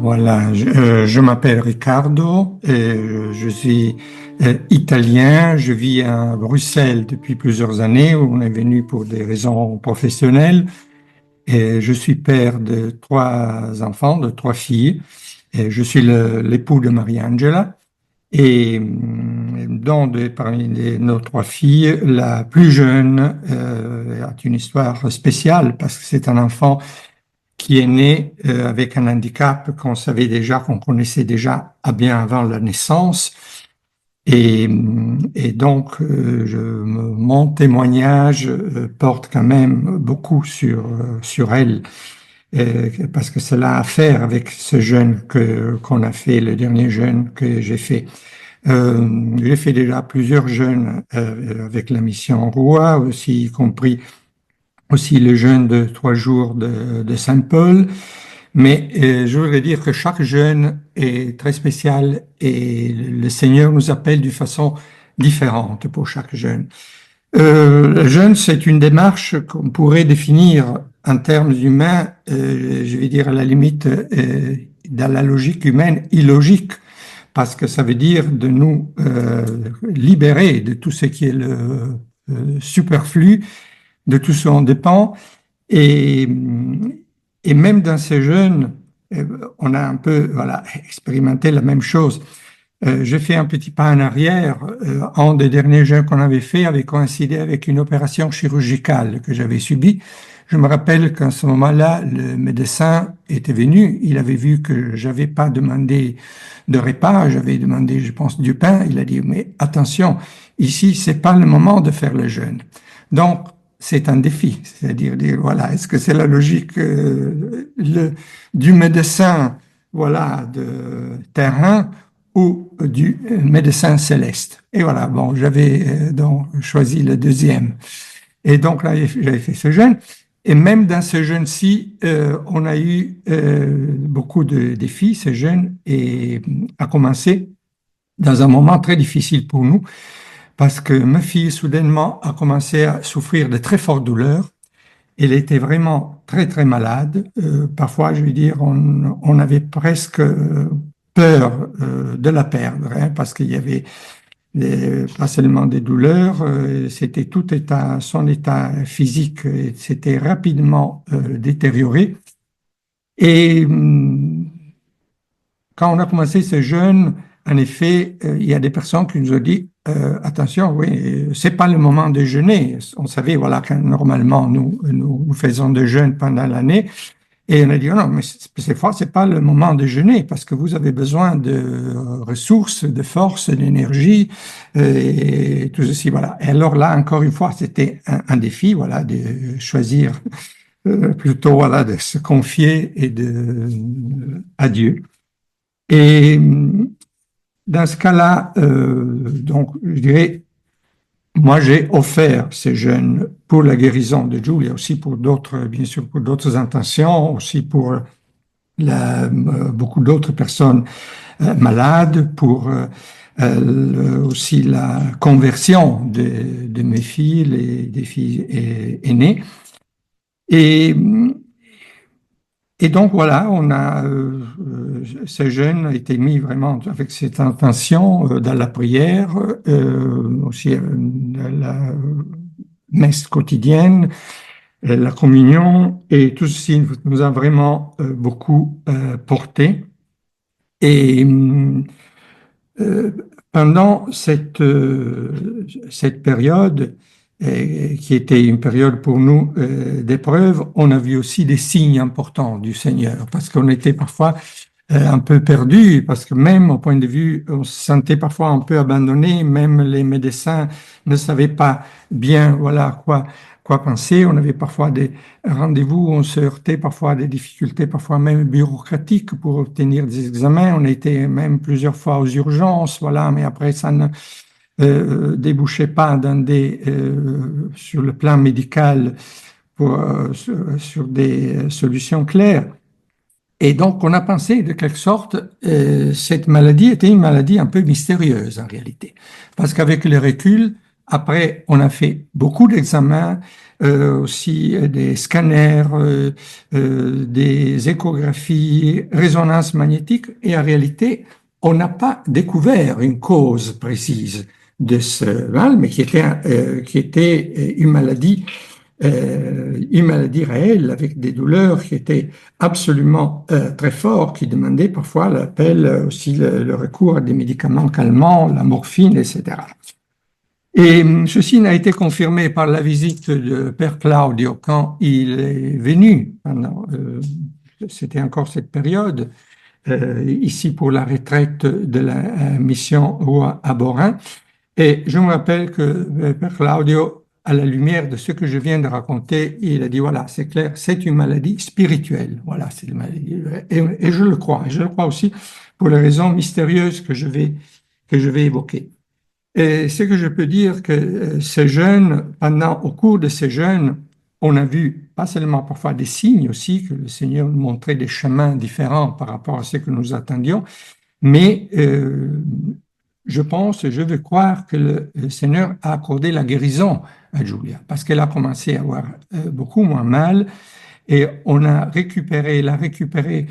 Voilà, je m'appelle Ricardo, je suis italien, je vis à Bruxelles depuis plusieurs années, où on est venu pour des raisons professionnelles, et je suis père de trois enfants, de trois filles, et je suis l'époux de Mariangela, et parmi nos trois filles, la plus jeune a une histoire spéciale parce que c'est un enfant qui est né avec un handicap qu'on savait déjà, qu'on connaissait déjà à bien avant la naissance. Et donc, mon témoignage porte quand même beaucoup sur elle, parce que cela a à faire avec ce jeûne qu'on a fait, le dernier jeûne que j'ai fait. J'ai fait déjà plusieurs jeûnes avec la mission Roi, aussi y compris aussi le jeûne de 3 jours de Saint-Paul. Mais je voudrais dire que chaque jeûne est très spécial et le Seigneur nous appelle d'une façon différente pour chaque jeûne. Le jeûne, c'est une démarche qu'on pourrait définir en termes humains, je vais dire à la limite, dans la logique humaine, illogique, parce que ça veut dire de nous libérer de tout ce qui est le superflu, de tout ce dont on dépend. Et, et même dans ces jeunes, on a un peu voilà, expérimenté la même chose. J'ai fait un petit pas en arrière. Un des derniers jeûnes qu'on avait fait avait coïncidé avec une opération chirurgicale que j'avais subie. Je me rappelle qu'à ce moment-là, le médecin était venu. Il avait vu que j'avais pas demandé de repas, j'avais demandé, je pense, du pain. Il a dit, mais attention, ici, c'est pas le moment de faire le jeûne. Donc, c'est un défi, c'est-à-dire dire, voilà, est-ce que c'est la logique du médecin, voilà, de terrain ou du médecin céleste? Et voilà, bon, j'avais donc choisi le deuxième. Et donc là, j'avais fait ce jeûne. Et même dans ce jeûne-ci, on a eu beaucoup de défis, ce jeûne, et a commencé dans un moment très difficile pour nous, parce que ma fille, soudainement, a commencé à souffrir de très fortes douleurs. Elle était vraiment très, très malade. Parfois, je veux dire, on avait presque peur de la perdre, hein, parce qu'il y avait pas seulement des douleurs, c'était tout état, son état physique s'était rapidement détérioré. Et quand on a commencé ce jeûne, en effet, il y a des personnes qui nous ont dit attention, oui, c'est pas le moment de jeûner. On savait, voilà, que normalement nous faisons de jeûne pendant l'année, et on a dit oh non, mais cette fois c'est pas le moment de jeûner parce que vous avez besoin de ressources, de force, d'énergie et tout ceci, voilà. Et alors là, encore une fois, c'était un défi, voilà, de choisir plutôt, voilà, de se confier à Dieu. Et dans ce cas-là, donc, je dirais, moi, j'ai offert ces jeûnes pour la guérison de Julia, aussi pour d'autres, bien sûr, pour d'autres intentions, aussi pour beaucoup d'autres personnes malades, pour aussi la conversion de mes filles, des filles aînées. Et Et donc voilà, ce jeûne a été mis vraiment avec cette intention dans la prière, aussi dans la messe quotidienne, la communion, et tout ceci nous a vraiment beaucoup porté. Et euh, pendant cette période, qui était une période pour nous d'épreuve, on a vu aussi des signes importants du Seigneur, parce qu'on était parfois un peu perdu, parce que même au point de vue, on se sentait parfois un peu abandonné, même les médecins ne savaient pas bien, voilà, quoi penser. On avait parfois des rendez-vous, on se heurtait parfois à des difficultés, parfois même bureaucratiques pour obtenir des examens. On a été même plusieurs fois aux urgences, voilà, mais après ça ne débouchait pas sur le plan médical sur des solutions claires. Et donc, on a pensé, de quelque sorte, cette maladie était une maladie un peu mystérieuse, en réalité. Parce qu'avec le recul, Après, on a fait beaucoup d'examens, aussi des scanners, des échographies, résonance magnétique, et en réalité, on n'a pas découvert une cause précise de ce mal, mais qui était une maladie réelle avec des douleurs qui étaient absolument très fortes, qui demandaient parfois l'appel, aussi le recours à des médicaments calmants, la morphine, etc. Et ceci n'a été confirmé par la visite de Père Claudio quand il est venu, c'était encore cette période, ici pour la retraite de la mission à Borin. Et je me rappelle que Père Claudio, à la lumière de ce que je viens de raconter, il a dit, voilà, c'est clair, c'est une maladie spirituelle. Voilà, c'est une maladie. Et je le crois. Et je le crois aussi pour les raisons mystérieuses que je vais évoquer. Et ce que je peux dire que ces jeunes, au cours de ces jeûnes, on a vu pas seulement parfois des signes aussi, que le Seigneur nous montrait des chemins différents par rapport à ce que nous attendions, mais je pense, je veux croire que le Seigneur a accordé la guérison à Julia, parce qu'elle a commencé à avoir beaucoup moins mal, et elle a récupéré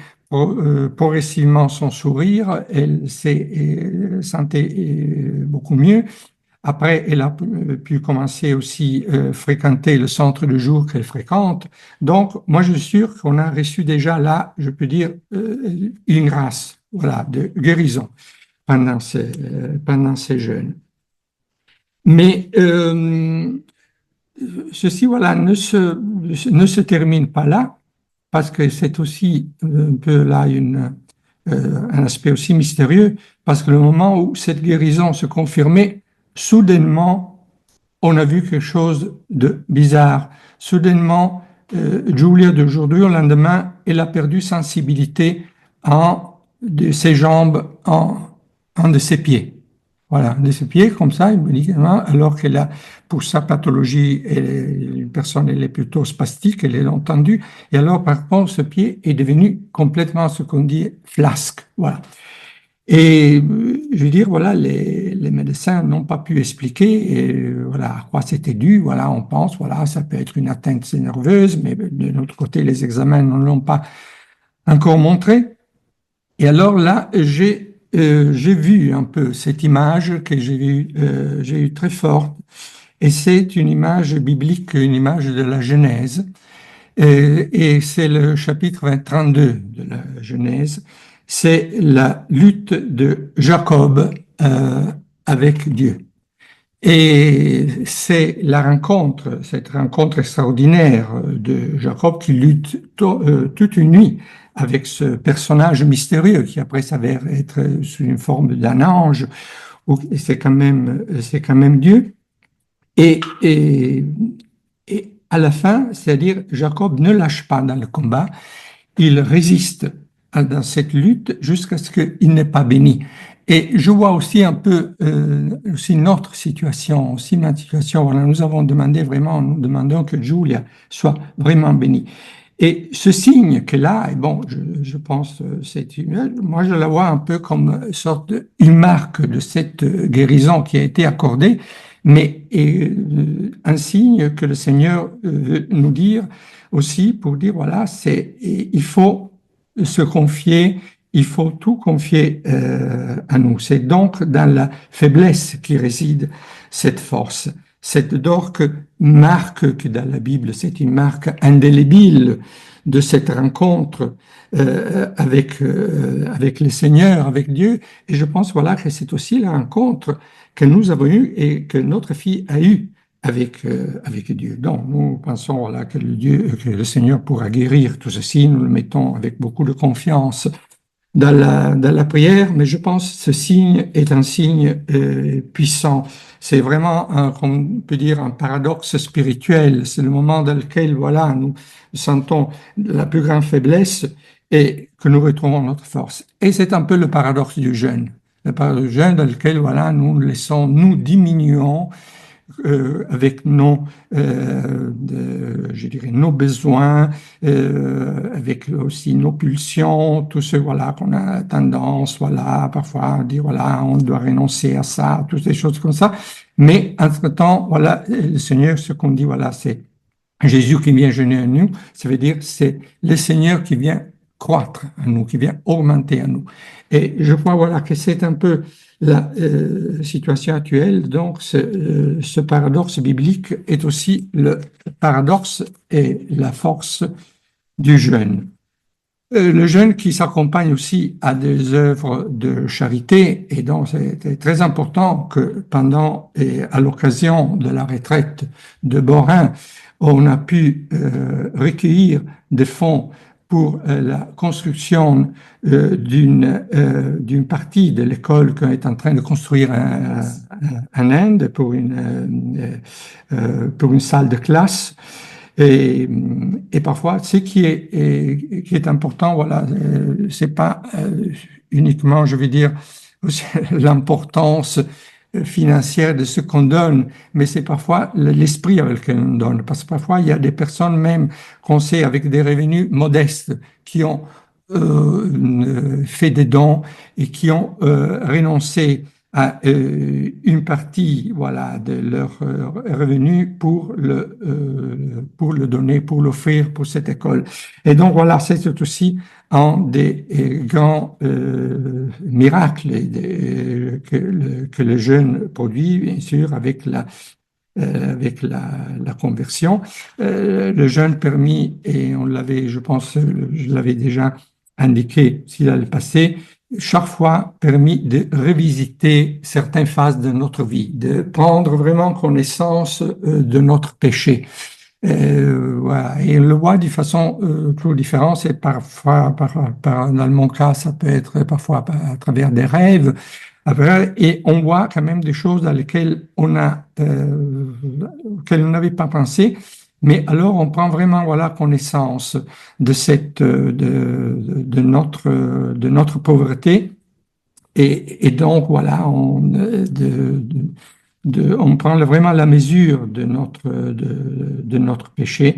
progressivement son sourire, elle s'est sentait beaucoup mieux. Après, elle a pu commencer aussi fréquenter le centre de jour qu'elle fréquente. Donc, moi, je suis sûr qu'on a reçu déjà là, je peux dire, une grâce, voilà, de guérison pendant ces jeûnes. Mais ceci, voilà, ne se termine pas là, parce que c'est aussi un peu là un aspect aussi mystérieux, parce que le moment où cette guérison se confirmait, soudainement, on a vu quelque chose de bizarre. Soudainement, Julia d'aujourd'hui, au lendemain, elle a perdu sensibilité de ses jambes, en de ses pieds. Voilà, de ses pieds, comme ça, médicalement, alors qu'elle a, pour sa pathologie, une personne, elle est plutôt spastique, elle est entendu. Et alors, par contre, ce pied est devenu complètement ce qu'on dit flasque. Voilà. Et je veux dire, voilà, les médecins n'ont pas pu expliquer, et, voilà, à quoi c'était dû. Voilà, on pense, voilà, ça peut être une atteinte nerveuse, mais de notre côté, les examens ne l'ont pas encore montré. Et alors là, j'ai vu un peu cette image que j'ai eu très forte, et c'est une image biblique, une image de la Genèse, et c'est le chapitre 32 de la Genèse. C'est la lutte de Jacob avec Dieu. Et c'est cette rencontre extraordinaire de Jacob qui lutte toute une nuit avec ce personnage mystérieux qui après s'avère être sous une forme d'un ange, c'est quand même Dieu. Et à la fin, c'est-à-dire Jacob ne lâche pas dans le combat, il résiste dans cette lutte jusqu'à ce qu'il n'est pas béni. Et je vois aussi un peu aussi notre situation, Voilà, nous demandons que Julia soit vraiment bénie. Et ce signe qu'elle a, et bon, je pense, moi je la vois un peu comme une marque de cette guérison qui a été accordée, mais un signe que le Seigneur veut nous dire aussi pour dire, voilà, il faut se confier, il faut tout confier à nous. C'est donc dans la faiblesse qui réside cette force. Cette donc marque que dans la Bible, c'est une marque indélébile de cette rencontre avec le Seigneur, avec Dieu. Et je pense voilà que c'est aussi la rencontre que nous avons eue et que notre fille a eue avec Dieu. Donc nous pensons voilà que le Seigneur pourra guérir tout ceci. Nous le mettons avec beaucoup de confiance dans la prière, mais je pense que ce signe est un signe puissant. C'est vraiment, comme on peut dire, un paradoxe spirituel. C'est le moment dans lequel, voilà, nous sentons la plus grande faiblesse et que nous retrouvons notre force. Et c'est un peu le paradoxe du jeûne. Le paradoxe du jeûne dans lequel, voilà, nous diminuons avec nos, je dirais, nos besoins, avec aussi nos pulsions, tout ce voilà qu'on a tendance, voilà, parfois à dire voilà, on doit renoncer à ça, toutes ces choses comme ça. Mais entre-temps, voilà, le Seigneur, ce qu'on dit, voilà, c'est Jésus qui vient jeûner à nous, ça veut dire c'est le Seigneur qui vient croître à nous, qui vient augmenter à nous. Et je crois voilà que c'est un peu la situation actuelle. Donc ce paradoxe biblique est aussi le paradoxe et la force du jeûne. Le jeûne qui s'accompagne aussi à des œuvres de charité, et donc c'est très important que pendant et à l'occasion de la retraite de Borin, on a pu recueillir des fonds pour la construction d'une partie de l'école qu'on est en train de construire en Inde pour une salle de classe. Et parfois, ce qui est important, voilà, c'est pas uniquement, je veux dire, l'importance financière de ce qu'on donne, mais c'est parfois l'esprit avec lequel on donne. Parce que parfois, il y a des personnes même qu'on sait avec des revenus modestes qui ont fait des dons et qui ont renoncé à une partie voilà, de leurs revenus pour le donner, pour l'offrir pour cette école. Et donc voilà, c'est aussi un des grands miracles que le jeûne produit, bien sûr, avec la conversion. Le jeûne permis, et on l'avait, je pense, je l'avais déjà indiqué s'il a le passé, chaque fois permis de revisiter certaines phases de notre vie, de prendre vraiment connaissance de notre péché. Voilà. Et on le voit d'une façon toujours différente. C'est parfois, dans mon cas, ça peut être parfois à travers des rêves. Et on voit quand même des choses dans lesquelles auxquelles on n'avait pas pensé. Mais alors, on prend vraiment voilà connaissance de notre pauvreté, et donc voilà, on prend vraiment la mesure de notre péché,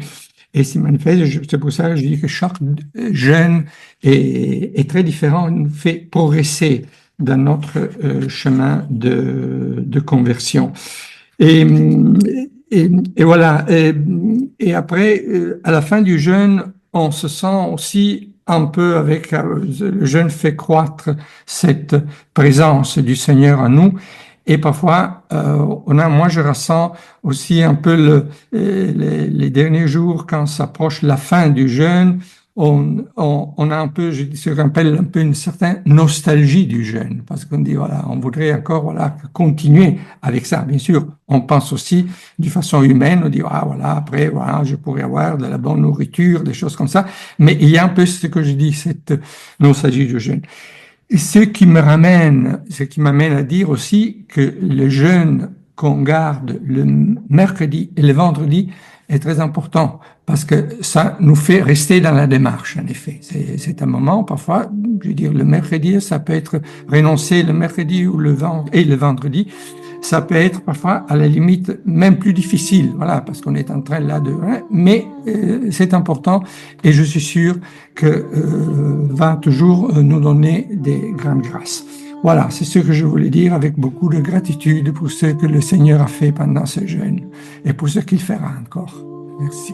et c'est manifeste. C'est pour ça que je dis que chaque jeûne est très différent, nous fait progresser dans notre chemin de conversion. Et voilà. Et après, à la fin du jeûne, on se sent aussi un peu avec le jeûne fait croître cette présence du Seigneur en nous. Et parfois, moi, je ressens aussi un peu les derniers jours, quand s'approche la fin du jeûne, on a un peu, je rappelle un peu une certaine nostalgie du jeûne, parce qu'on dit voilà, on voudrait encore voilà continuer avec ça. Bien sûr, on pense aussi d'une façon humaine, on dit ah voilà, après voilà, je pourrais avoir de la bonne nourriture, des choses comme ça. Mais il y a un peu ce que je dis, cette nostalgie du jeûne. Et ce qui m'amène à dire aussi que le jeûne qu'on garde le mercredi et le vendredi est très important, parce que ça nous fait rester dans la démarche, en effet. C'est un moment, parfois, je veux dire, le mercredi, ça peut être renoncer le mercredi ou le vendredi. Ça peut être parfois, à la limite, même plus difficile, voilà, parce qu'on est en train là mais c'est important, et je suis sûr que va toujours nous donner des grandes grâces. Voilà, c'est ce que je voulais dire, avec beaucoup de gratitude pour ce que le Seigneur a fait pendant ce jeûne et pour ce qu'il fera encore. Merci.